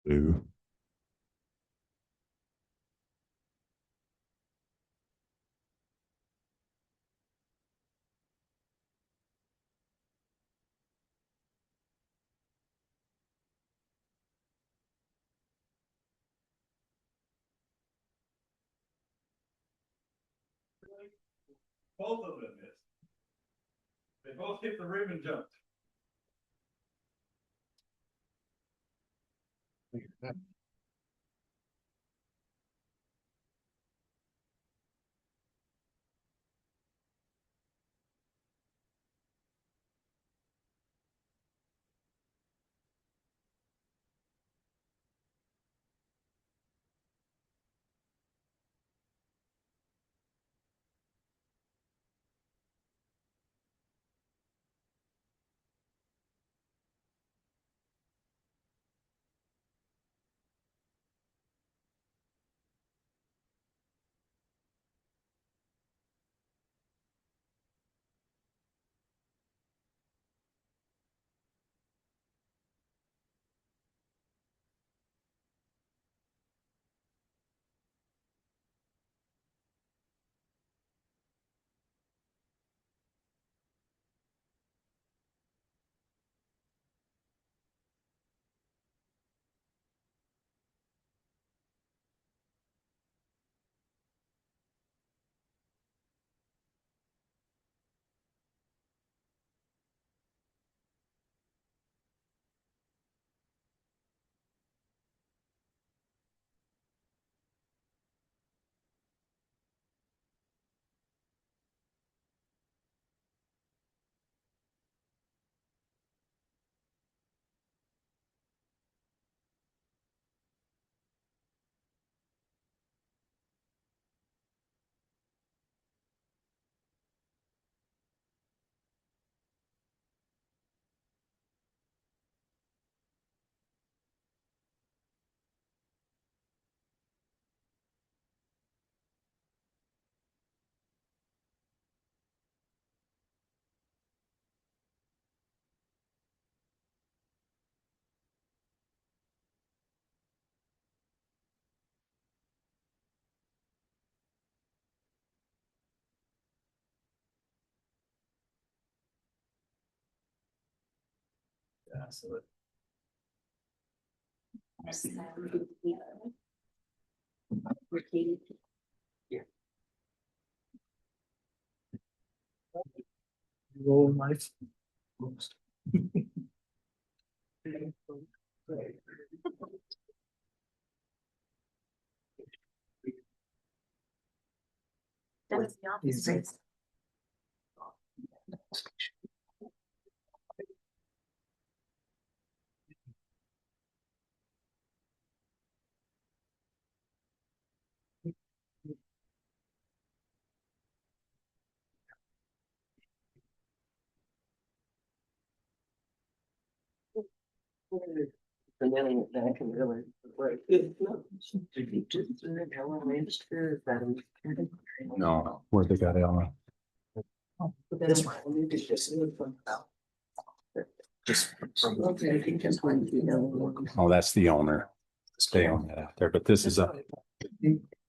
Blue. Both of them missed. They both hit the rim and jumped. Absolutely. Yeah. Roll nice. That's the opposite. And then I can really, like, No, where they got it on. this one, we did just. Just from. Oh, that's the owner. Stay on that out there, but this is a,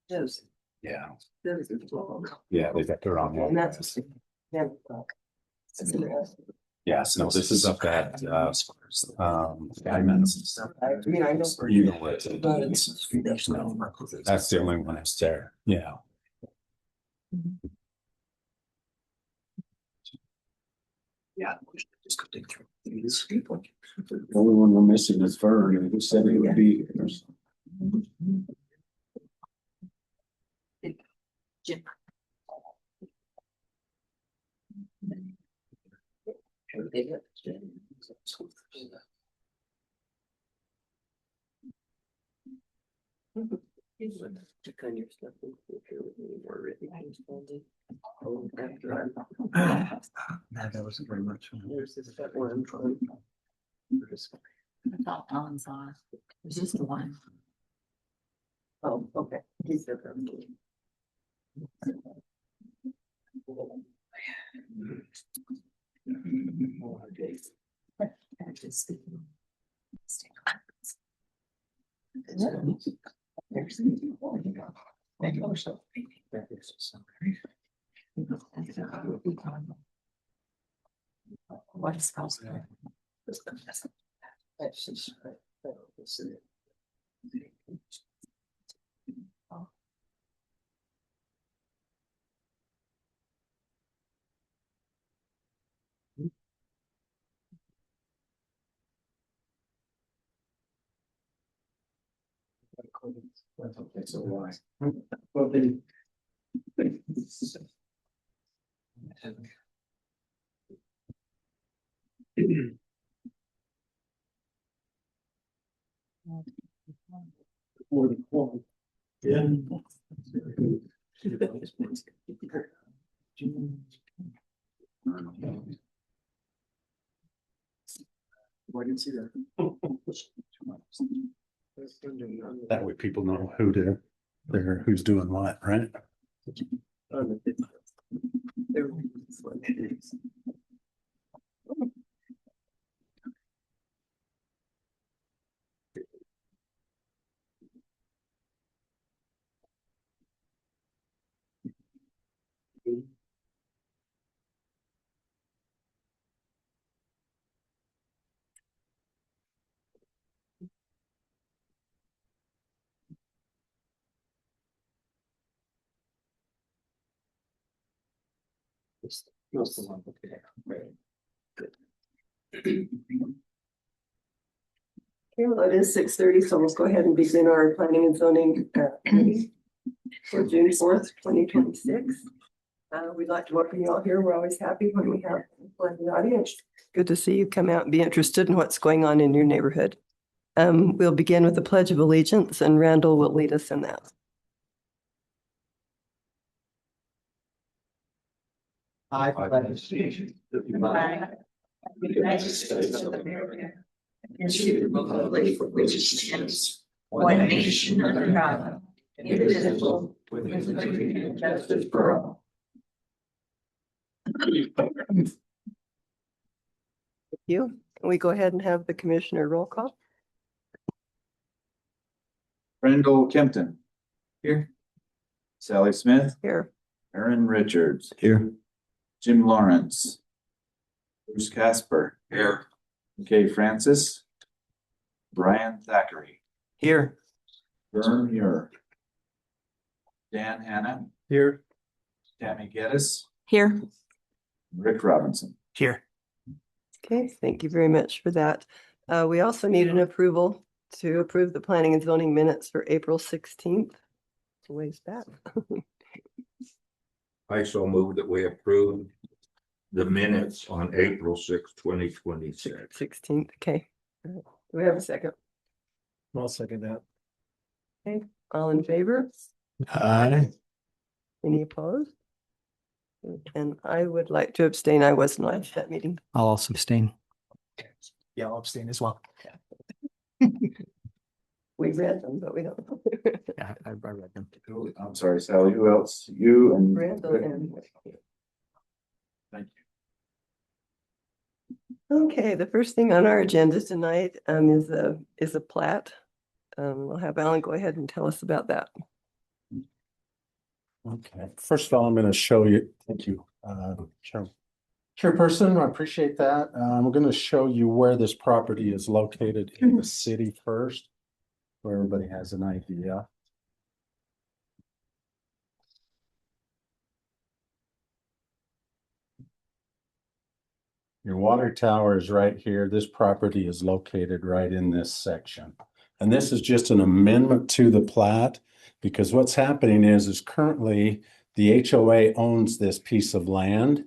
Yes. yeah, This is long. yeah, they got the wrong And one. that's. Yeah. Yes, no, this is up at, Diamonds. I mean, I know. You know where it's at. But it's. No, that's the only one that's there, yeah. Yeah. Just go dig through these. The only one we're missing is Vern, and who said it would be. Jim. Check on your stuff. More written. Oh, after No, that wasn't very much. There's this one from. I thought Tom saw it. It was just one. Oh, okay. He's there from. I just. What is supposed to? So why? Well, then. More than one. Yeah. Why didn't see that? That way people know who's doing what, right? Most of them. Okay, well, it is 6:30, so let's go ahead and begin our planning and zoning meeting for June 4th, 2026. We'd like to welcome you all here. We're always happy when we have people in the audience. Good to see you come out and be interested in what's going on in your neighborhood. We'll begin with the Pledge of Allegiance, and Randall will lead us in that. I pledge The United States of America, and to the republic for which it stands, one nation under God, indivisible, with liberty and justice for all. Thank you. Can we go ahead and have the commissioner roll call? Randall Kempton. Here. Sally Smith, Here. Aaron Richards, Here. Jim Lawrence, Bruce Casper. Here. Kay Francis, Brian Thackeray. Here. Vern Muir. Dan Hanna, Here. Tammy Geddes, Here. Rick Robinson. Here. Okay, thank you very much for that. We also need an approval to approve the planning and zoning minutes for April 16th. It's a ways back. I so move that we approve the minutes on April 6, 2026. 16th, okay. All right. Do we have a second? I'll second that. Okay, all in favor? Aye. Any opposed? And I would like to abstain. I was not at that meeting. I'll also abstain. Yeah, I'll abstain as well. We read them, but we don't. Yeah, I read them. I'm sorry, Sally, who else? You and. Randall and. Thank Okay, the first thing on our agenda tonight is a plat. We'll have Alan go ahead and tell us about that. Okay, first of all, I'm gonna show you, thank you, Chairperson, I appreciate that. I'm gonna show you where this property is located in the city first, where everybody has an idea. Your water tower is right here. This property is located right in this section. And this is just an amendment to the plat, because what's happening is currently the HOA owns this piece of land,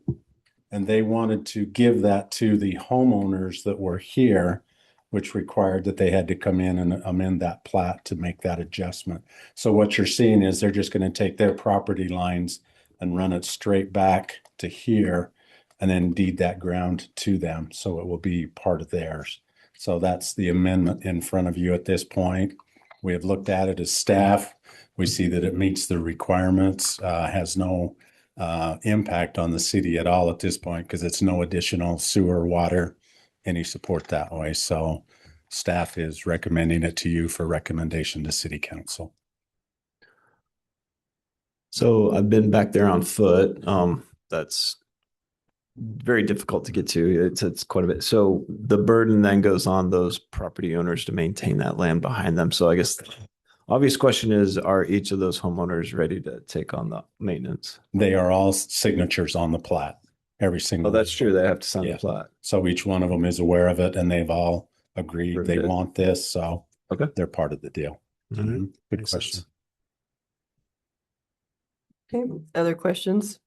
and they wanted to give that to the homeowners that were here, which required that they had to come in and amend that plat to make that adjustment. So what you're seeing is they're just going to take their property lines and run it straight back to here, and then deed that ground to them, so it will be part of theirs. So that's the amendment in front of you at this point. We have looked at it as staff. We see that it meets the requirements, has no impact on the city at all at this point, because it's no additional sewer, water, any support that way. So staff is recommending it to you for recommendation to city council. So I've been back there on foot. That's very difficult to get to. It's quite a bit. So the burden then goes on those property owners to maintain that land behind them. So I guess the obvious question is, are each of those homeowners ready to take on the maintenance? They are all signatures on the plat, every single. Oh, that's true. They have to sign Yeah. the plat. So each one of them is aware of it and they've all agreed they Approved it. want this, so Okay. they're part of the deal. All right. Mhm. Good Makes question. sense. Okay, other questions?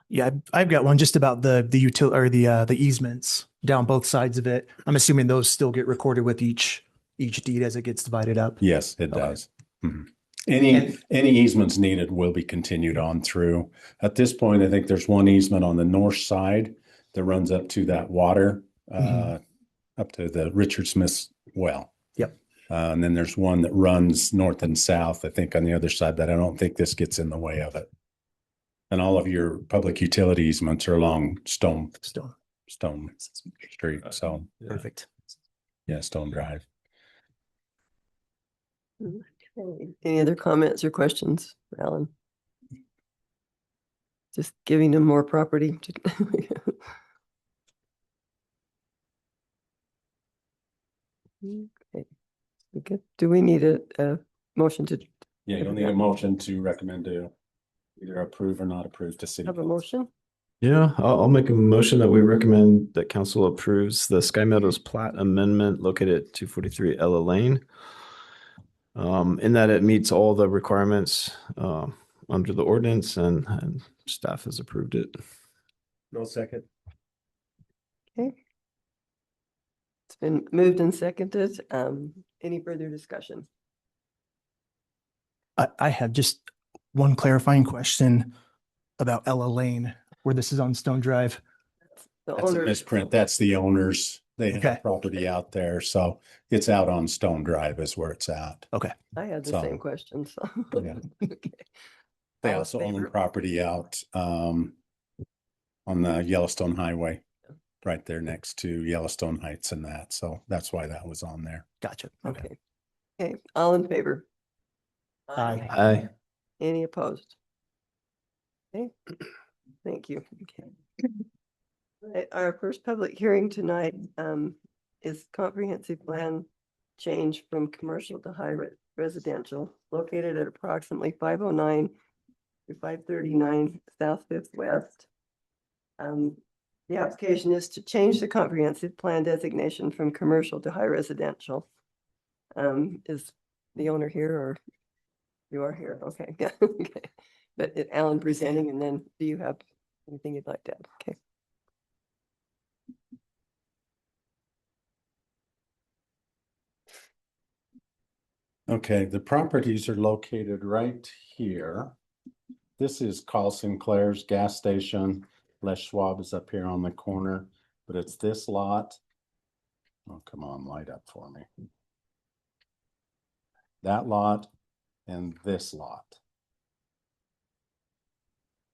Yeah, I've got one just about the util or the easements down both sides of it. I'm assuming those still get recorded with each deed as it gets divided up. Yes, it Okay. does. Mhm. Any easements needed will be continued on through. At this point, I think there's one easement on the north side that runs up to that water, up to the Richard Smith's well. Yep. And then there's one that runs north and south, I think on the other side, but I don't think this gets in the way of it. And all of your public utility easements are along Stone Still Street. So, perfect. yeah, Stone Drive. Okay. Any other comments or questions, for Alan? Just giving them more property. Okay. Okay. Do we need a motion to Yeah, you'll need a motion to recommend to either approve or not approve to city. have a council. motion? Yeah, I'll make a motion that we recommend that council approves the Sky Meadows plat amendment located at 243 Ella Lane. In that it meets all the requirements under the ordinance and staff has approved it. No second. Okay. It's been moved and seconded. Any further discussion? I have just one clarifying question about Ella Lane, where this is on Stone Drive. The That's a owner, misprint. That's the owners. They Okay. have property out there. So it's out on Stone Drive is where it's at. I had the So, same question, so. yeah. Okay. They All in also own favor? property out on the Yellowstone Highway, right there next to Yellowstone Heights and that. So that's why that was on there. Gotcha. Okay. Okay. Okay, all in favor? Aye. Aye. Any opposed? Okay, thank you. Okay. Right, our first public hearing tonight is comprehensive plan change from commercial to residential located at approximately 509 to 539 South Fifth West. The application is to change the comprehensive plan designation from commercial to high residential. Is the owner here or you are here? Okay, okay. But Alan presenting, and then do you have anything you'd like to add? Okay. Okay, the properties are located right here. This is Carl Sinclair's gas station. Les Schwab is up here on the corner, but it's this lot. Oh, come on, light up for me. That lot and this lot.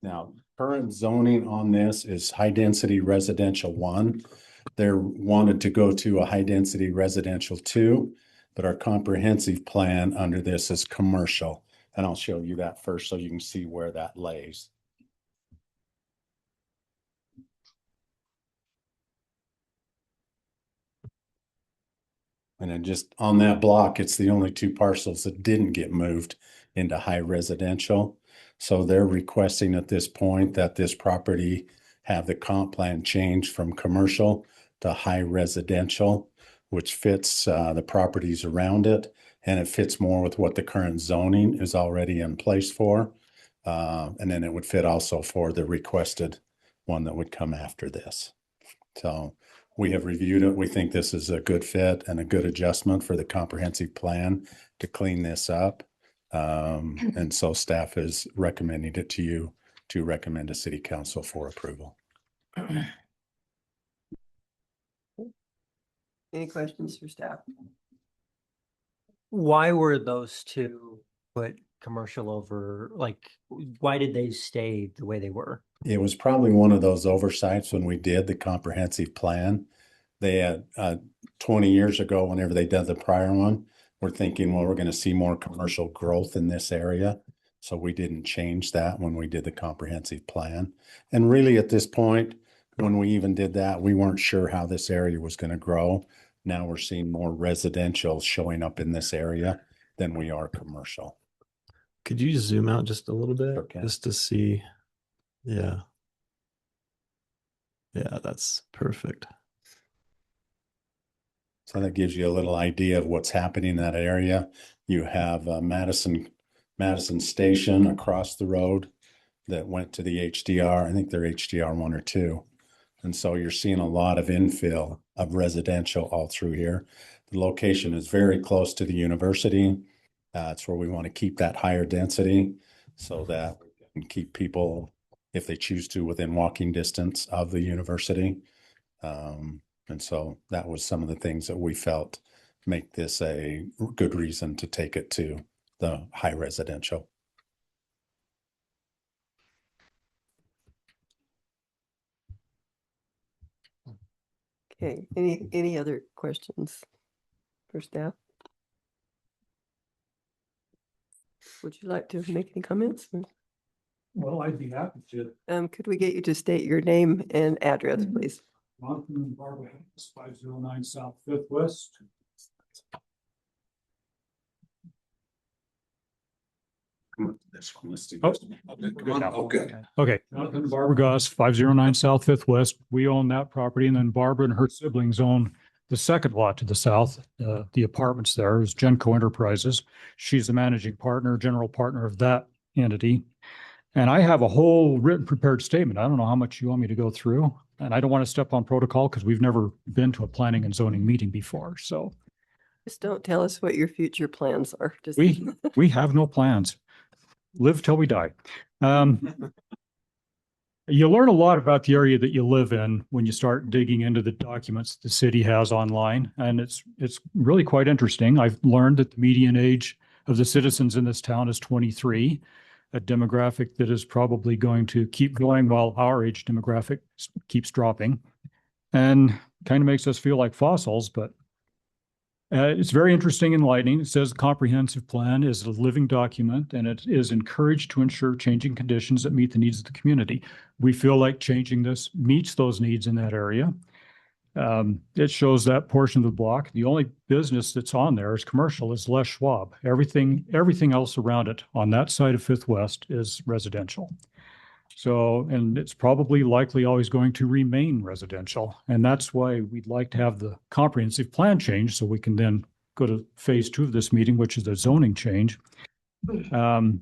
Now, current zoning on this is high density residential 1. They're wanted to go to a high density residential 2, but our comprehensive plan under this is commercial. And I'll show you that first so you can see where that lays. And then just on that block, it's the only 2 parcels that didn't get moved into high residential. So they're requesting at this point that this property have the comp plan changed from commercial to high residential, which fits the properties around it. And it fits more with what the current zoning is already in place for. And then it would fit also for the requested one that would come after this. So we have reviewed it. We think this is a good fit and a good adjustment for the comprehensive plan to clean this up. And so staff is recommending it to you to recommend to city council for approval. Any questions for staff? Why were those two put commercial over, like, why did they stay the way they were? It was probably one of those oversights when we did the comprehensive plan they had 20 years ago, whenever they did the prior one, we're thinking, well, we're going to see more commercial growth in this area. So we didn't change that when we did the comprehensive plan. And really at this point, when we even did that, we weren't sure how this area was going to grow. Now we're seeing more residential showing up in this area than we are commercial. Could you zoom out just a little bit Okay. just to see? Yeah. Yeah, that's perfect. So that gives you a little idea of what's happening in that area. You have Madison Station across the road that went to the HDR. I think they're HDR 1 or 2. And so you're seeing a lot of infill of residential all through here. The location is very close to the university. It's where we want to keep that higher density so that we can keep people, if they choose to, within walking distance of the university. And so that was some of the things that we felt make this a good reason to take it to the high residential. Okay, any other questions for staff? Would you like to make any comments? Well, I'd be happy to. Could we get you to state your name and address, please? Jonathan and Barbara Hayes, 509 South Fifth West. This one, let's do Oh, this one. good now. Okay. Okay, Jonathan and Barbara Goss, 509 South Fifth West. We own that property, and then Barbara and her siblings own the second lot to the south. The apartments there is Genco Enterprises. She's the managing partner, general partner of that entity. And I have a whole written prepared statement. I don't know how much you want me to go through. And I don't want to step on protocol because we've never been to a planning and zoning meeting before. So Just don't tell us what your future plans are. Just we have no plans. Live till we die. You learn a lot about the area that you live in when you start digging into the documents the city has online. And it's really quite interesting. I've learned that the median age of the citizens in this town is 23, a demographic that is probably going to keep going while our age demographic keeps dropping, and kind of makes us feel like fossils, but it's very interesting and enlightening. It says the comprehensive plan is a living document and it is encouraged to ensure changing conditions that meet the needs of the community. We feel like changing this meets those needs in that area. It shows that portion of the block. The only business that's on there is commercial, is Les Schwab. Everything else around it on that side of Fifth West is residential. So, and it's probably likely always going to remain residential. And that's why we'd like to have the comprehensive plan change so we can then go to phase 2 of this meeting, which is the zoning change. The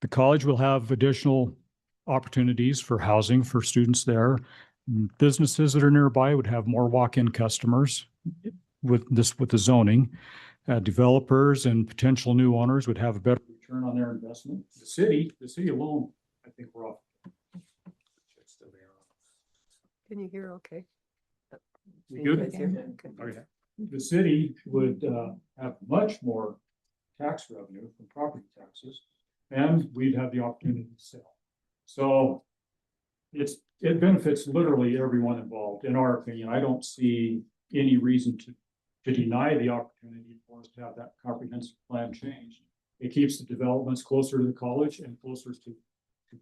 college will have additional opportunities for housing for students there. Businesses that are nearby would have more walk-in customers with the zoning. Developers and potential new owners would have a better return on their investment. The city alone, I think we're off. Can you hear okay? We Can you good? guys hear? Okay. Okay. The city would have much more tax revenue from property taxes, and we'd have the opportunity to sell. So it benefits literally everyone involved, in our opinion. I don't see any reason to deny the opportunity for us to have that comprehensive plan changed. It keeps the developments closer to the college and closer to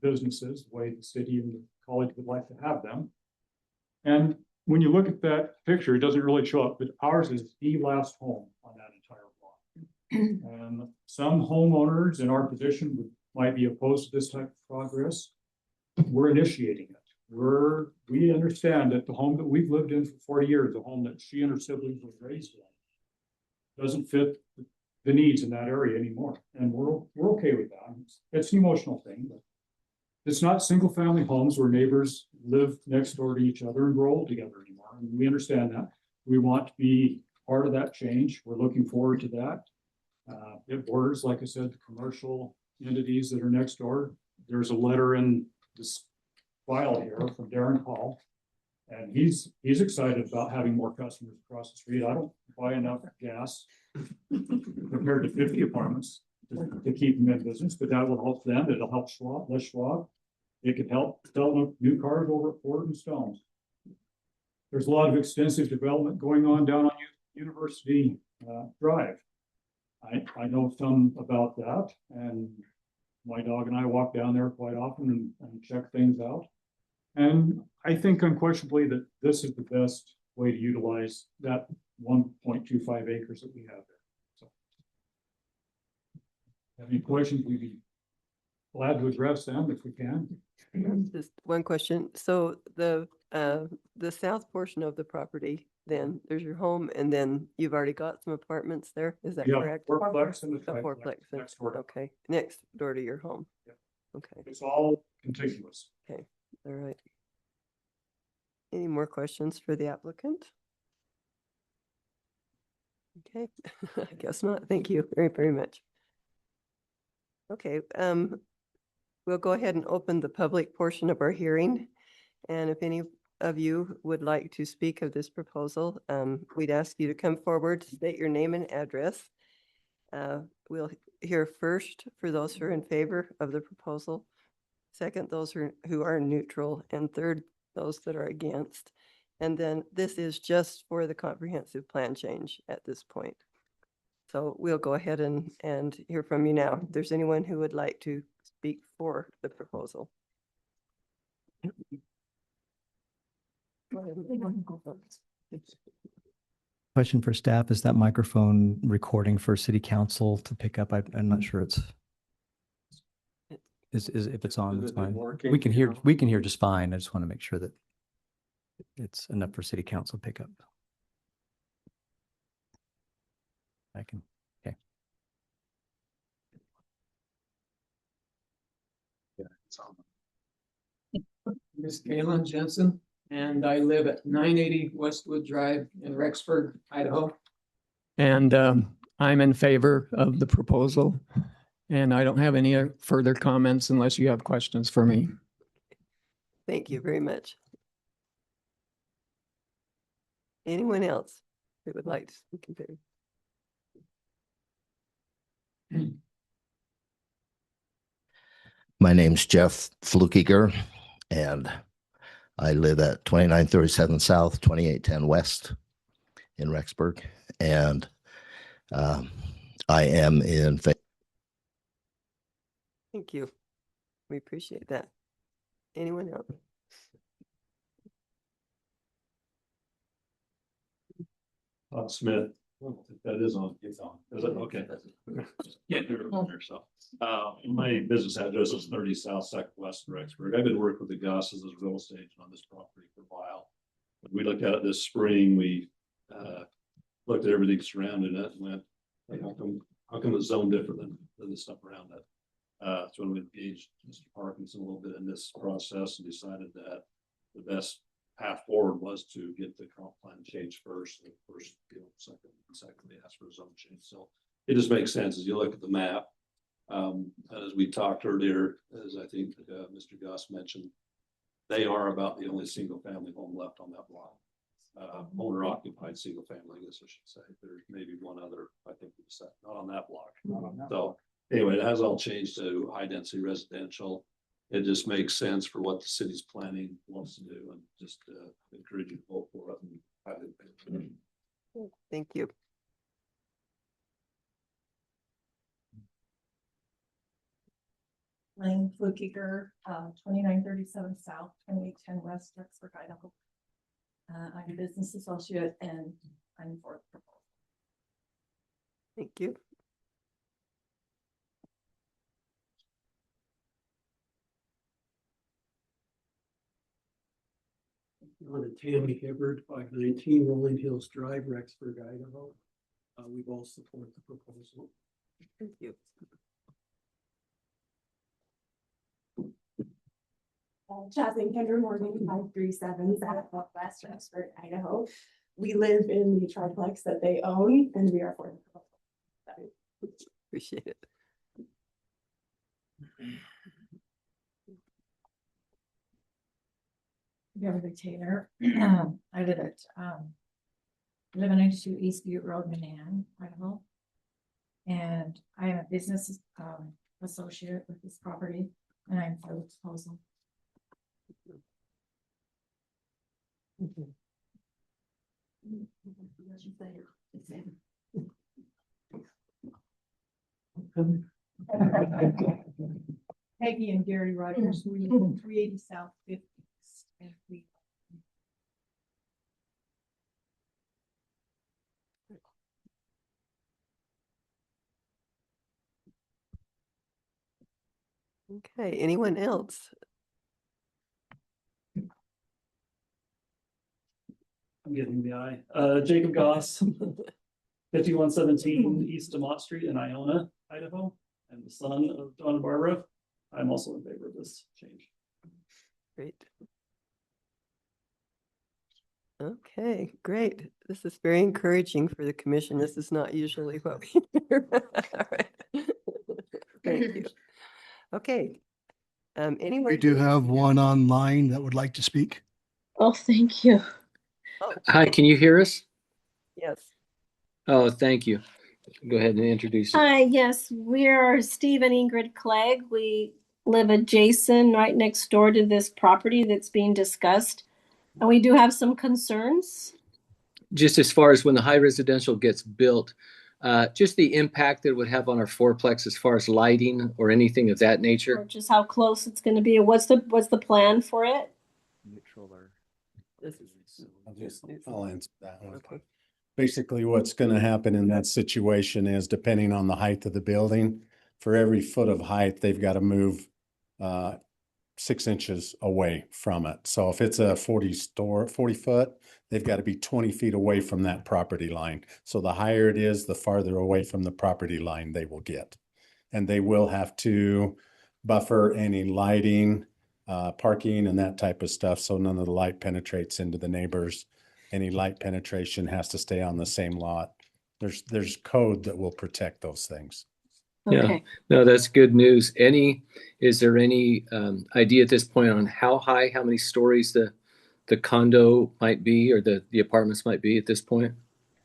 businesses, the way the city and the college would like to have them. And when you look at that picture, it doesn't really show up, but ours is the last home on that entire block. And some homeowners in our position might be opposed to this type of progress. We're initiating it. We understand that the home that we've lived in for 40 years, the home that she and her siblings were raised in, doesn't fit the needs in that area anymore. And we're okay with that. It's an emotional thing, but it's not single family homes where neighbors live next door to each other and grow old together anymore. And we understand that. We want to be part of that change. We're looking forward to that. It borders, like I said, the commercial entities that are next door. There's a letter in this file here from Darren Hall, and he's excited about having more customers across the street. I don't buy enough gas compared to 50 apartments to keep them in business, but that will help them. It'll help Les Schwab. It could help sell new cars over at Ford and Stones. there's a lot of extensive development going on down on University Drive. I know some about that, and my dog and I walk down there quite often and check things out. And I think unquestionably that this is the best way to utilize that 1.25 acres that we have there. So, have any questions? We'd be glad to address them if we can. Just one question. So the south portion of the property, then there's your home, and then you've already got some apartments there. Is that Yeah, correct? fourplex and the The triplex fourplex. next door. Okay, next door to your home. Yep. Okay, It's all contiguous. all right. Any more questions for the applicant? Okay, I guess not. Thank you very, very much. Okay, we'll go ahead and open the public portion of our hearing. And if any of you would like to speak of this proposal, we'd ask you to come forward, state your name and address. We'll hear first for those who are in favor of the proposal, second, those who are neutral, and third, those that are against. And then this is just for the comprehensive plan change at this point. So we'll go ahead and hear from you now. If there's anyone who would like to speak for the proposal. Go ahead. Question for staff, is that microphone recording for city council to pick up? I'm not sure it's. Is if it's on, it's fine. We can hear just fine. I just want to make sure that it's enough for city council pickup. I can, okay. Miss Galen Jensen, and I live at 980 Westwood Drive in Rexburg, Idaho. And I'm in favor of the proposal. And I don't have any further comments unless you have questions for me. Thank you very much. Anyone else who would like to speak in favor? My name's Jeff Flukiger, and I live at 2937 South, 2810 West in Rexburg. And I am in favor. Thank you. We appreciate that. Anyone else? Smith, that is on, it's on, is it? Okay. Yeah, so, my business address is 30 South Second West in Rexburg. I've been working with the Gosses as real estate agent on this property for a while. When we looked at it this spring, we looked at everything surrounding it and went, hey, how come it's zoned different than the stuff around it? So when we engaged Mr. Parkinson a little bit in this process and decided that the best path forward was to get the comp plan changed first, and first, secondly, ask for a zone change. So it just makes sense as you look at the map. As we talked earlier, as I think Mr. Goss mentioned, they are about the only single family home left on that block. Owner occupied single family, I guess I should say. There's maybe one other, I think, not on that block. So anyway, it has all changed to high density residential. It just makes sense for what the city's planning wants to do, and just encourage you to vote for it. Thank you. Lane Flukiger, 2937 South, 2810 West, Rexburg, Idaho. I'm a business associate and I'm for the proposal. Thank you. On a Tammy Hibbard, 519 Rolling Hills Drive, Rexburg, Idaho. We both support the proposal. Thank you. Jasmine Kendra Morgan, 537 South West, Rexburg, Idaho. We live in the triplex that they own and we are for the proposal. Appreciate it. Beverly Taylor. I live at 1192 East Butte Road, Manan, Idaho. And I am a business associate with this property, and I'm for the proposal. Peggy and Gary Rogers, we live in 380 South 50th. And we Okay, anyone else? I'm getting the eye. Jacob Goss, 5117 East Demont Street in Iona, Idaho. I'm the son of Don and Barbara. I'm also in favor of this change. Great. Okay, great. This is very encouraging for the commission. This is not usually what we hear. All right. Thank you. Okay. Anyone? We do have one online that would like to speak. Oh, thank you. Oh, Hi, can you hear us? yes. Oh, thank you. Go ahead and introduce you. Hi, yes, we're Steve and Ingrid Clegg. We live adjacent right next door to this property that's being discussed. And we do have some concerns. Just as far as when the high residential gets built, just the impact that it would have on our fourplex as far as lighting or anything of that Or nature. just how close it's going to be. What's the plan for it? I'll answer that one. Basically, what's gonna happen in that situation is depending on the height of the building, for every foot of height, they've got to move 6 inches away from it. So if it's a 40 foot, they've got to be 20 feet away from that property line. So the higher it is, the farther away from the property line they will get. And they will have to buffer any lighting, parking and that type of stuff. So none of the light penetrates into the neighbors. Any light penetration has to stay on the same lot. There's code that will protect those things. Yeah, Okay. no, that's good news. Is there any idea at this point on how high, how many stories the condo might be or the apartments might be at this point?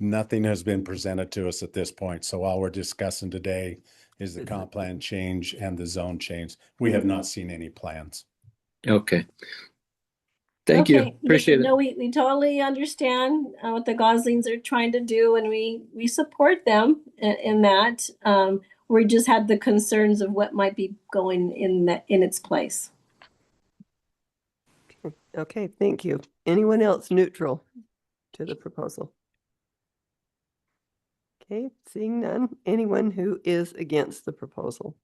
Nothing has been presented to us at this point. So all we're discussing today is the comp plan change and the zone change. We have not seen any plans. Okay. Thank you. Okay. Appreciate No, it. we totally understand what the Goslings are trying to do, and we support them in that. We just had the concerns of what might be going in its place. Okay, thank you. Anyone else neutral to the proposal? Okay, seeing none. Anyone who is against the proposal?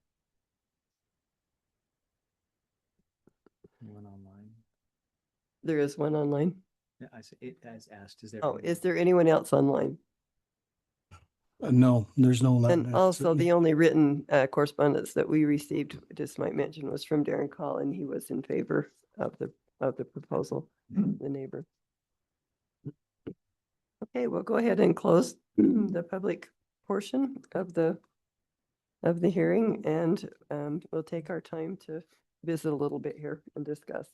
Anyone online? There is one online. Yeah, it has asked, is there? Oh, is there anyone else online? No, there's no. And also the only written correspondence that we received, just might mention, was from Darren Call, and he was in favor of the proposal, the neighbor. Okay, we'll go ahead and close the public portion of the hearing, and we'll take our time to visit a little bit here and discuss.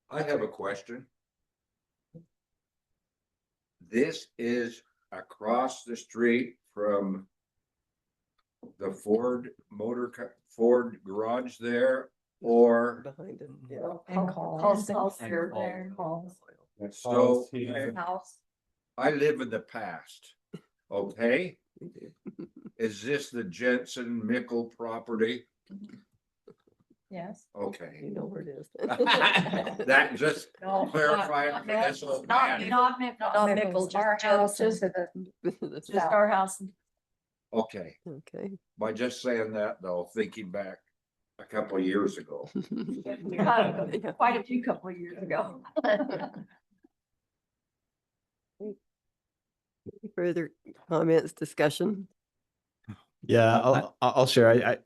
I have a question. This is across the street from the Ford garage there, or Behind it, yeah. And calls there. so House. I live in the past. Okay, is this the Jensen Mickle property? Yes. Okay. You know where it is. That just No, clarify it for this old man. Not Mickle, our house is just our house. Okay, Okay. by just saying that though, thinking back a couple of years ago. Quite a few couple of years ago. Any further comments, discussion? Yeah, I'll share.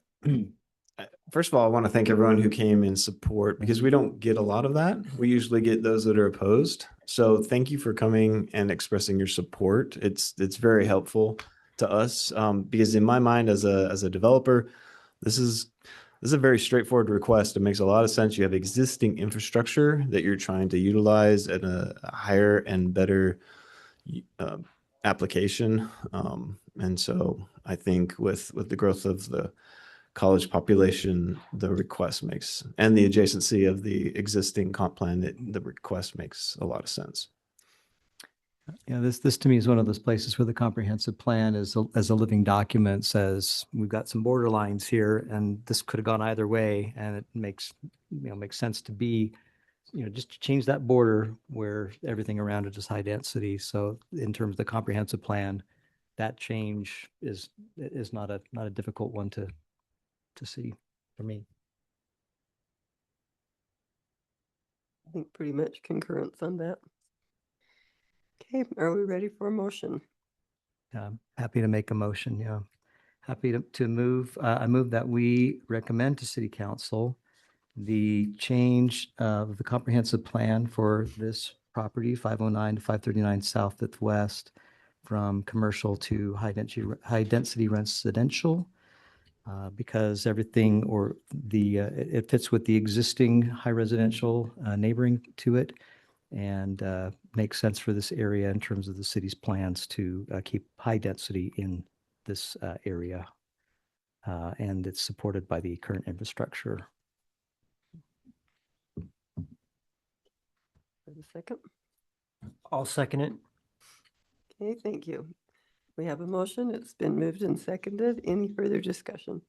First of all, I want to thank everyone who came in support because we don't get a lot of that. We usually get those that are opposed. So thank you for coming and expressing your support. It's very helpful to us because in my mind as a developer, this is a very straightforward request. It makes a lot of sense. You have existing infrastructure that you're trying to utilize at a higher and better application. And so I think with the growth of the college population, the request makes, and the adjacency of the existing comp plan, the request makes a lot of sense. Yeah, this to me is one of those places where the comprehensive plan as a living document says, we've got some borderlines here and this could have gone either way. And it makes sense to be, just to change that border where everything around it is high density. So in terms of the comprehensive plan, that change is not a difficult one to see for me. I think pretty much concurrence on that. Okay, are we ready for a motion? Happy to make a motion, yeah. Happy to move, I move that we recommend to City Council the change of the comprehensive plan for this property, 509 to 539 South Fifth West, from commercial to high density residential, because everything it fits with the existing high residential neighboring to it, and makes sense for this area in terms of the city's plans to keep high density in this area. And it's supported by the current infrastructure. For the second. I'll second it. Okay, thank you. We have a motion. It's been moved and seconded. Any further discussion?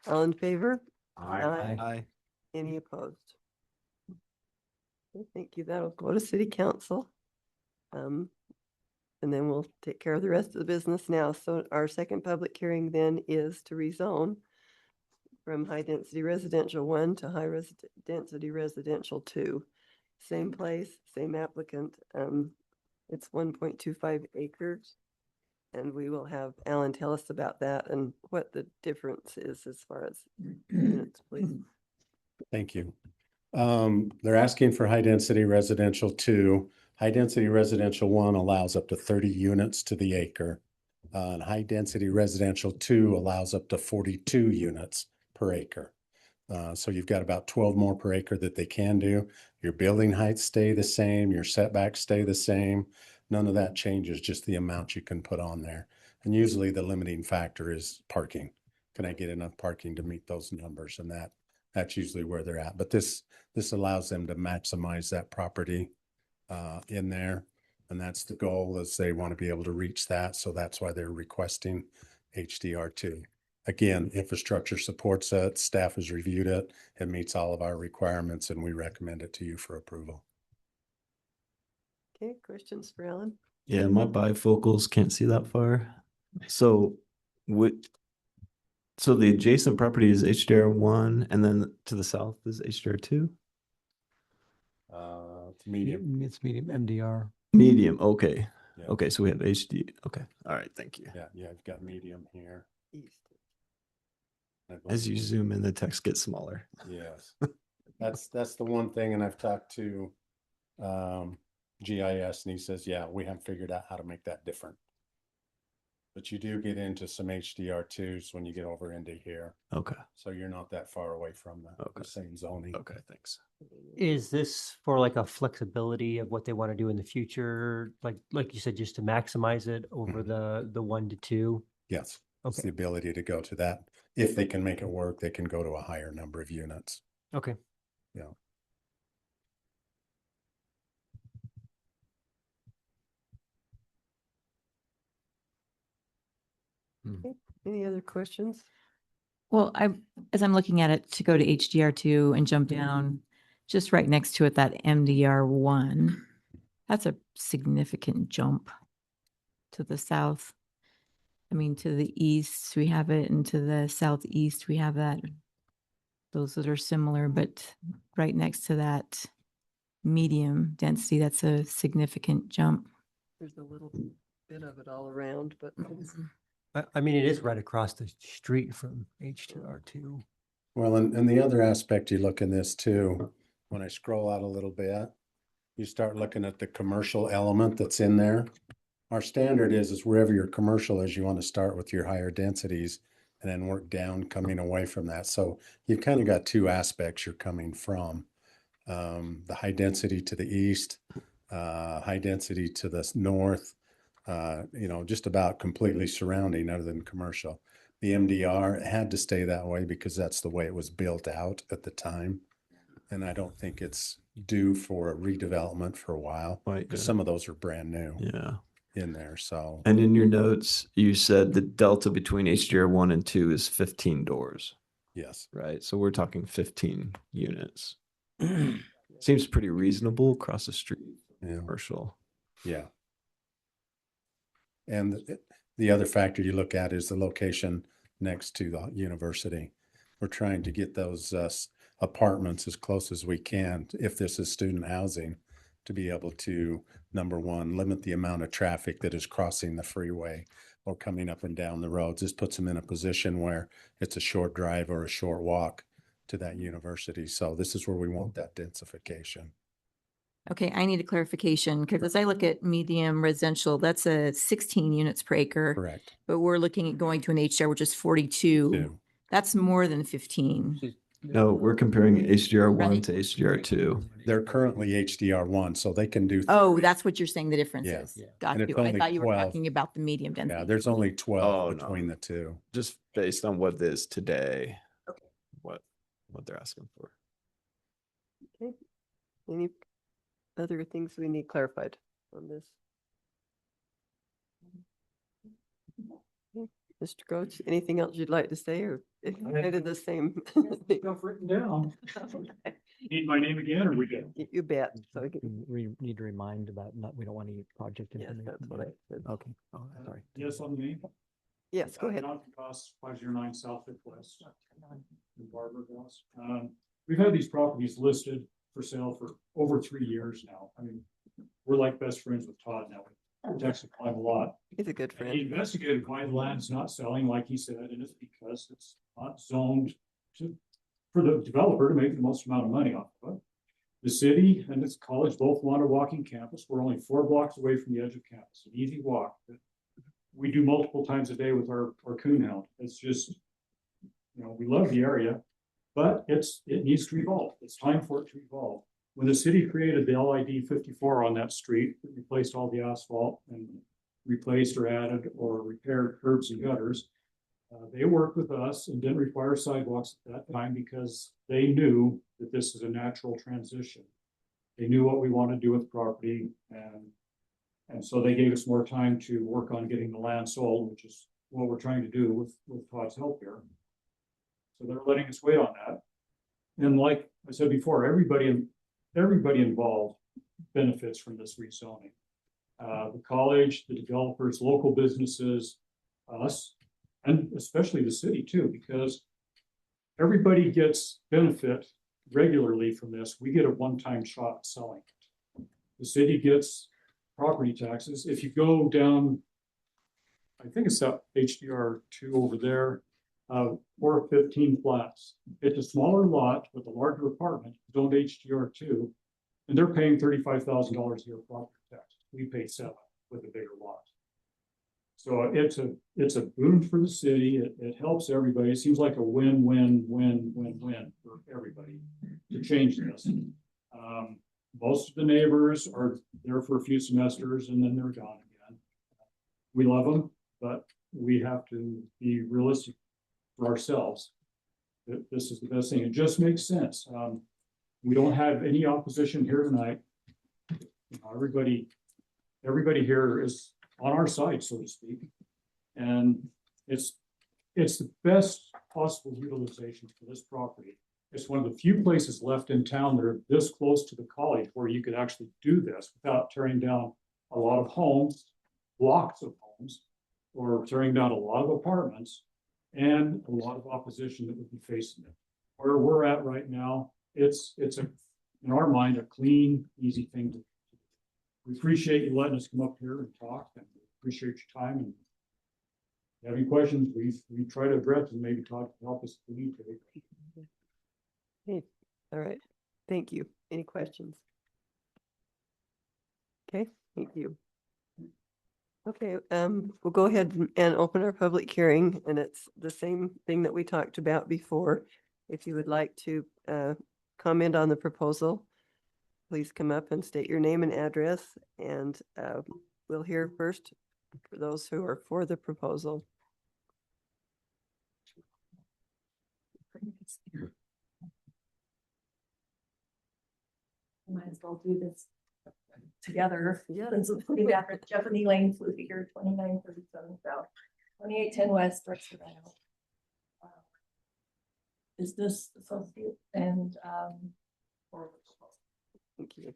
All in favor? Aye. Any opposed? Okay, thank you. That'll go to City Council. And then we'll take care of the rest of the business now. So our second public hearing then is to rezone from high density residential 1 to high density residential 2. Same place, same applicant. It's 1.25 acres. And we will have Alan tell us about that and what the difference is as far as units, please. Thank you. They're asking for high density residential 2. High density residential 1 allows up to 30 units to the acre. And high density residential 2 allows up to 42 units per acre. So you've got about 12 more per acre that they can do. Your building heights stay the same, your setbacks stay the same. None of that changes, just the amount you can put on there. And usually the limiting factor is parking. Can I get enough parking to meet those numbers? And that's usually where they're at. But this allows them to maximize that property in there. And that's the goal, is they want to be able to reach that. So that's why they're requesting HDR2. Again, infrastructure supports it. Staff has reviewed it. It meets all of our requirements, and we recommend it to you for approval. Okay, questions for Alan? Yeah, my bifocals can't see that far. So the adjacent property is HDR1, and then to the south is HDR2? It's medium. It's medium MDR. Medium, okay. Yeah. Okay, so we have HD. Okay, all right, thank you. Yeah, you've got medium here. East. As you zoom in, the text gets smaller. Yes, that's the one thing, and I've talked to GIS, and he says, yeah, we haven't figured out how to make that different. But you do get into some HDR2s when you get over into here. Okay. So you're not that far away from the same zoning. Okay, thanks. Is this for like a flexibility of what they want to do in the future? Like you said, just to maximize it over the 1 to 2? Yes. It's Okay. the ability to go to that. If they can make it work, they can go to a higher number of units. Okay. Yeah. Any other questions? Well, as I'm looking at it, to go to HDR2 and jump down, just right next to it, that MDR1, that's a significant jump to the south. I mean, to the east, we have it, and to the southeast, we have that. Those that are similar, but right next to that medium density, that's a significant jump. There's a little bit of it all around, but I mean, it is right across the street from HDR2. Well, and the other aspect you look in this too, when I scroll out a little bit, you start looking at the commercial element that's in there. Our standard is wherever your commercial is, you want to start with your higher densities and then work down coming away from that. So you've kind of got two aspects you're coming from. The high density to the east, high density to the north, just about completely surrounding other than commercial. the MDR. It had to stay that way because that's the way it was built out at the time. And I don't think it's due for a redevelopment for a while. Right, Because yeah. some of those are brand new Yeah. in there, so. And in your notes, you said the delta between HDR 1 and 2 is 15 doors, Yes. right? So we're talking 15 units. Seems pretty reasonable across the street, Yeah. commercial. Yeah. And the other factor you look at is the location next to the university. We're trying to get those apartments as close as we can, if this is student housing, to be able to, number one, limit the amount of traffic that is crossing the freeway or coming up and down the roads. This puts them in a position where it's a short drive or a short walk to that university. So this is where we want that densification. Okay, I need a clarification because as I look at medium residential, that's a 16 units per acre. Correct. But we're looking at going to an HDR, which is 42. Two. That's more than 15. No, we're comparing HDR 1 to HDR 2. They're currently HDR 1, so they can do. Oh, that's what you're saying the difference Yeah. is. Yeah. Got And it's you. I only thought you were 12. talking about the medium density. Yeah, there's only 12 Oh, no. between the two. Just based on what it is today. Okay. What they're asking for. Okay. Any other things we need clarified on this? Okay. Mr. Coach, anything else you'd like to say, or kind of the same? Stuff written down. Need my name again, or we good? You bet. So we can- We need to remind about we don't want to use project Yes, information. that's what I said. Okay, oh, sorry. Yes, on the name? Yes, go ahead. Jonathan Goss, 509 South Fifth West. In Barber Goss. We've had these properties listed for sale for over 3 years now. I mean, we're like best friends with Todd now. We text him quite a lot. He's a good And he friend. investigated why the land's not selling, like he said, and it's because it's not zoned for the developer to make the most amount of money off of it. The city and its college both want a walking campus. We're only 4 blocks away from the edge of campus, an easy walk that we do multiple times a day with our coonhound. It's just, we love the area, but it needs to evolve. It's time for it to evolve. When the city created the LID 54 on that street, it replaced all the asphalt and replaced or added or repaired curbs and gutters. They worked with us and didn't require sidewalks at that time because they knew that this is a natural transition. They knew what we want to do with property, and so they gave us more time to work on getting the land sold, which is what we're trying to do with Todd's help here. So they're letting us wait on that. And like I said before, everybody involved benefits from this rezoning. The college, the developers, local businesses, us, and especially the city too, because everybody gets benefit regularly from this. We get a one-time shot at selling it. The city gets property taxes. If you go down, I think it's that HDR 2 over there, 415 flats. It's a smaller lot with a larger apartment, zoned HDR 2, and they're paying $35,000 a year property tax. We pay $7 with a bigger lot. So it's a boon for the city. It helps everybody. It seems like a win-win-win-win-win for everybody to change this. Most of the neighbors are there for a few semesters and then they're gone again. We love them, but we have to be realistic for ourselves. This is the best thing. It just makes sense. We don't have any opposition here tonight. Everybody here is on our side, so to speak. And it's the best possible utilization for this property. It's one of the few places left in town that are this close to the college where you could actually do this without tearing down a lot of homes, blocks of homes, or tearing down a lot of apartments and a lot of opposition that would be facing it. Where we're at right now, it's in our mind, a clean, easy thing to do. We appreciate you letting us come up here and talk, and we appreciate your time. And if you have any questions, we try to address and maybe Todd can help us if we need to. Okay, all right. Thank you. Any questions? Okay, thank you. Okay, we'll go ahead and open our public hearing, and it's the same thing that we talked about before. If you would like to comment on the proposal, please come up and state your name and address, and we'll hear first for those who are for the proposal. might as well do this together. Yeah, this is pretty accurate. Jeopardy Lane, Flukiger, 2937 South, 2810 West, Rexford, Idaho. Is this associate and, or Thank you.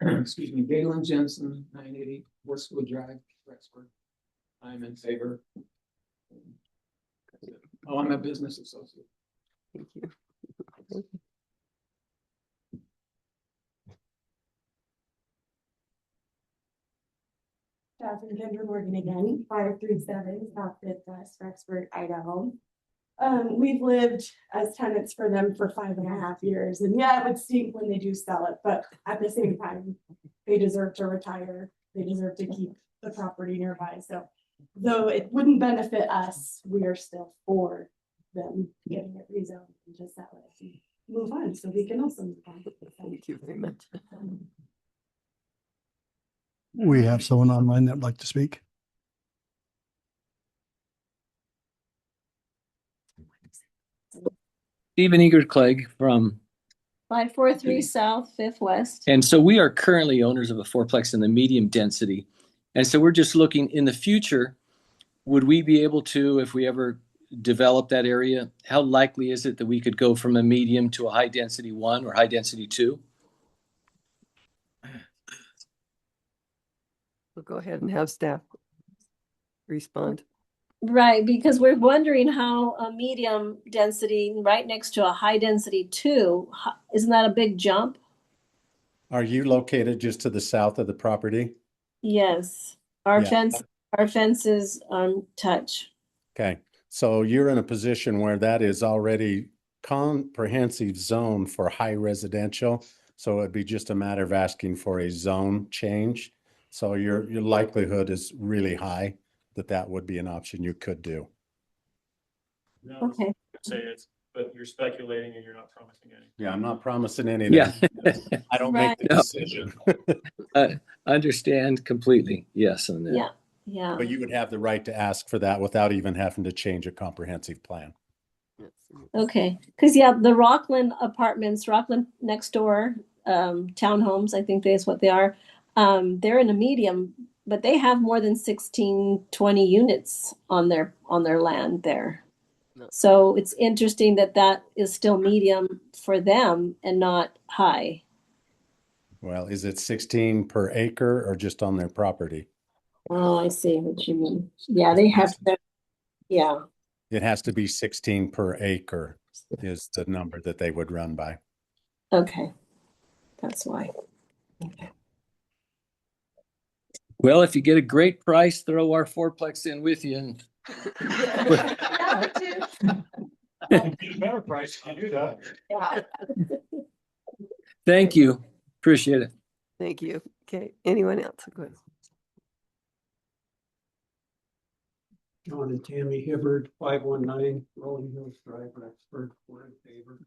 Excuse me, Galen Jensen, 980 Westwood Drive, Rexford. I'm in favor. Oh, I'm a business associate. Thank you. Jasmine Kendra Morgan again, 537 South Fifth West, Rexford, Idaho. We've lived as tenants for them for 5.5 years, and yeah, it would stink when they do sell it, but at the same time, they deserve to retire. They deserve to keep the property nearby, so though it wouldn't benefit us, we are still for them getting it rezoned and just sell it and move on, so we can also move on. Thank you very much. We have someone online that would like to speak. Stephen Eager Clegg from, 543 South, 5th West. and so we are currently owners of a fourplex in the medium density. And so we're just looking in the future, would we be able to, if we ever develop that area, how likely is it that we could go from a medium to a high density 1 or high density 2? We'll go ahead and have staff respond. Right, because we're wondering how a medium density right next to a high density 2, isn't that a big jump? Are you located just to the south of the property? Yes, our Yeah. fence is touch. Okay, so you're in a position where that is already comprehensive zone for high residential. So it'd be just a matter of asking for a zone change. So your likelihood is really high that that would be an option you could do. Okay. Say it's, but you're speculating and you're not promising anything. Yeah, I'm not promising anything. Yeah. I don't make the No. decision. Understand completely. Yes, on that. Yeah, yeah. But you would have the right to ask for that without even having to change a comprehensive plan. Okay, because yeah, the Rockland apartments, Rockland next door, townhomes, I think that's what they are. They're in a medium, but they have more than 16, 20 units on their land there. So it's interesting that that is still medium for them and not high. Well, is it 16 per acre or just on their property? Oh, I see what you mean. Yeah, they have that. Yeah. It has to be 16 per acre is the number that they would run by. Okay. That's why. Okay. Well, if you get a great price, throw our fourplex in with you. And Get a better price if you do that. Yeah. thank you. Appreciate it. Thank you. Okay, anyone else? Go ahead. John and Tammy Hibbard, 519 Rolling Hills Drive, Rexford, we're in favor.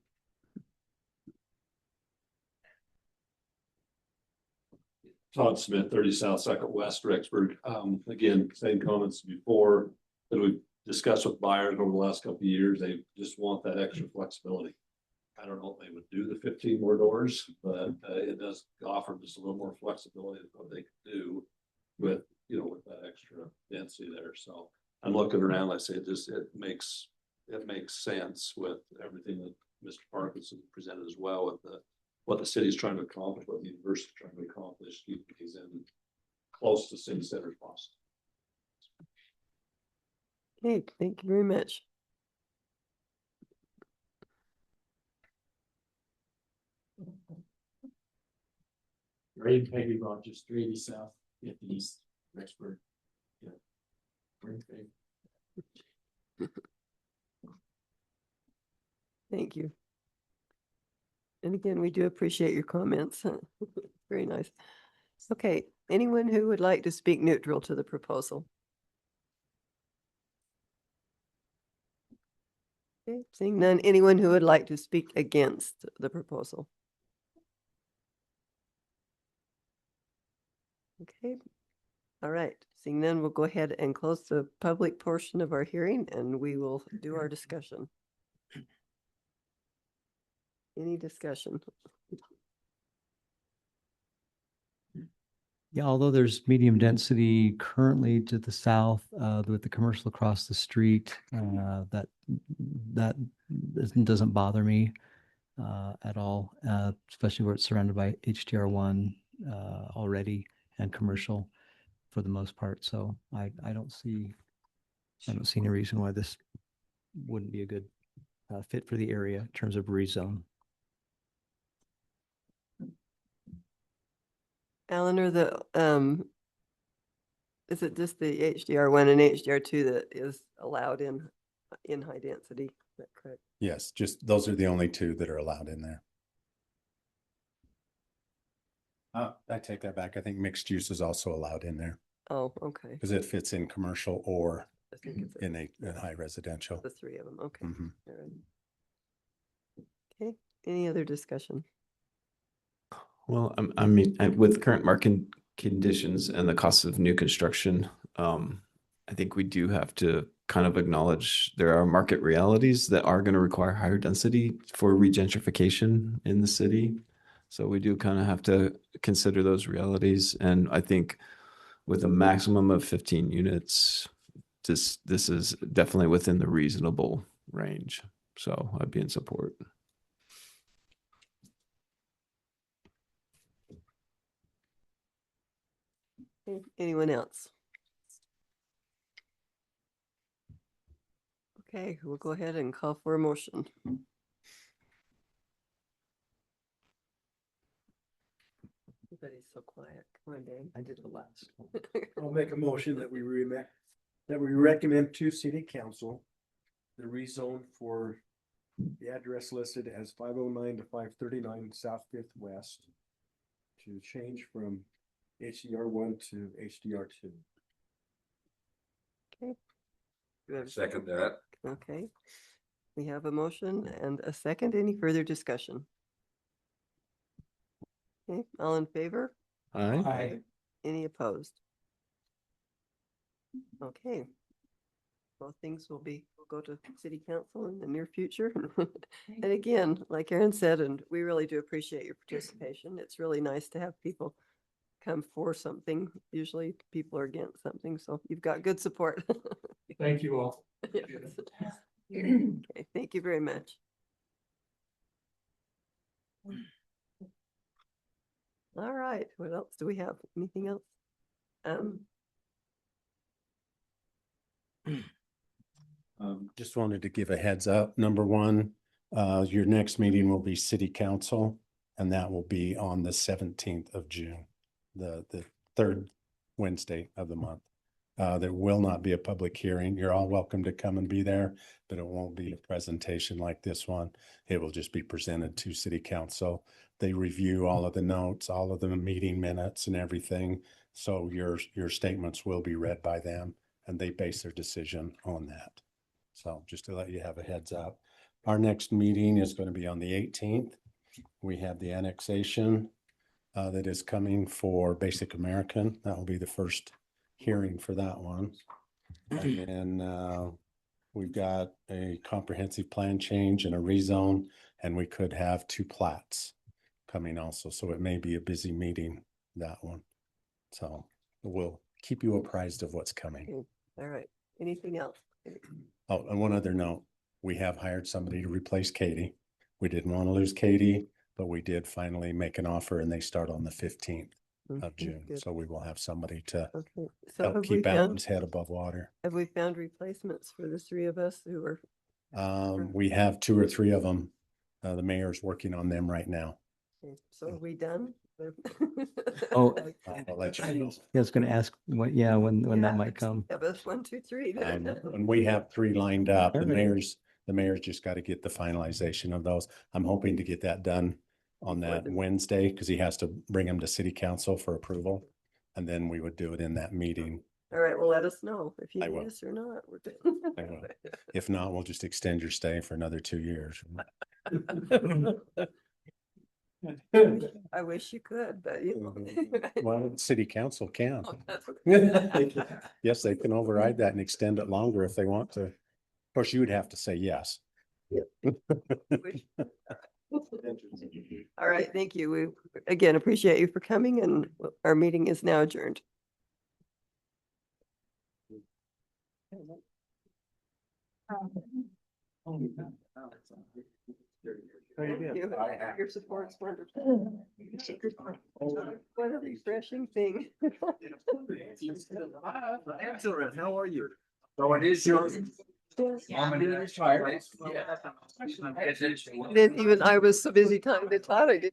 Todd Smith, 30 South, 2nd West, Rexburg. Again, same comments before that we've discussed with buyers over the last couple of years. They just want that extra flexibility. I don't know if they would do the 15 more doors, but it does offer just a little more flexibility of what they could do with, with that extra density there. So I'm looking around, like I say, it makes sense with everything that Mr. Parkinson presented as well with what the city's trying to accomplish, what the university is trying to accomplish, keep these in close to city center as possible. Okay, thank you very much. Ray Peggy Rogers, 380 South, 50 East, Rexford. Yeah. We're in favor. Thank you. And again, we do appreciate your comments. Very nice. Okay, anyone who would like to speak neutral to the proposal? Okay, seeing none, anyone who would like to speak against the proposal? Okay, all right. Seeing none, we'll go ahead and close the public portion of our hearing and we will do our discussion. Any discussion? Yeah, although there's medium density currently to the south, with the commercial across the street, that doesn't bother me at all, especially where it's surrounded by HDR1 already and commercial for the most part. So I don't see any reason why this wouldn't be a good fit for the area in terms of rezone. Alan, or is it just the HDR1 and HDR2 that is allowed in high density? Is that correct? Yes, just those are the only two that are allowed in there. I take that back. I think mixed use is also allowed in there Oh, okay. because it fits in commercial or I think it's in a high residential. the three of them. Okay. Mhm. All right. Okay, any other discussion? Well, I mean, with current market conditions and the cost of new construction, I think we do have to kind of acknowledge there are market realities that are going to require higher density for regentrification in the city. So we do kind of have to consider those realities. And I think with a maximum of 15 units, this is definitely within the reasonable range. So I'd be in support. Okay, anyone else? Okay, we'll go ahead and call for a motion. Everybody's so quiet. Come on, Dan. I did the last one. I'll make a motion that we recommend to city council the rezone for the address listed as 509 to 539 South Fifth West to change from HDR1 to HDR2. Okay. Do we have a Second that. Okay. We have a motion and a second. Any further discussion? Okay, all in favor? Aye. Any opposed? Okay. Well, things will go to city council in the near future. And again, like Aaron said, and we really do appreciate your participation. It's really nice to have people come for something. Usually people are against something, so you've got good support. Thank you all. Yes. Okay, thank you very much. All right, what else do we have? Anything else? Just wanted to give a heads up. Number one, your next meeting will be city council, and that will be on the 17th of June, the third Wednesday of the month. There will not be a public hearing. You're all welcome to come and be there, but it won't be a presentation like this one. It will just be presented to city council. They review all of the notes, all of the meeting minutes and everything. So your statements will be read by them and they base their decision on that. So just to let you have a heads up. Our next meeting is going to be on the 18th. We have the annexation that is coming for Basic American. That will be the first hearing for that one. And then we've got a comprehensive plan change and a rezone, and we could have 2 plats coming also. So it may be a busy meeting, that one. So we'll keep you apprised of what's coming. Okay. All right. Anything else? Oh, and one other note, we have hired somebody to replace Katie. We didn't want to lose Katie, but we did finally make an offer and they start on the 15th of June. Good. So we will have somebody to Okay. So help have we keep found, Alan's head above water. have we found replacements for the 3 of us who are? We have 2 or 3 of them. The mayor's working on them right now. Okay, so are we done? Oh, I'll let you know. I was going to ask when that might come. Have us 1, 2, 3. And we have 3 lined up. The Perfect. mayor's just got to get the finalization of those. I'm hoping to get that done on that Wednesday because he has to bring them to city council for approval. And then we would do it in that meeting. All right, well, let us know if you I need will. us or not. We're good. I will. If not, we'll just extend your stay for another 2 years. I wish you could, but you know. Well, the city council can. Oh, that's okay. Yes, they can override that and extend it longer if they want to. Of course, you would have to say yes. All right, thank you. We again appreciate you for coming, and our meeting is now adjourned. Thank you. Your support is wonderful. What a refreshing thing. Excellent. How are you? So it is your. Didn't even, I was so busy talking to Todd, I didn't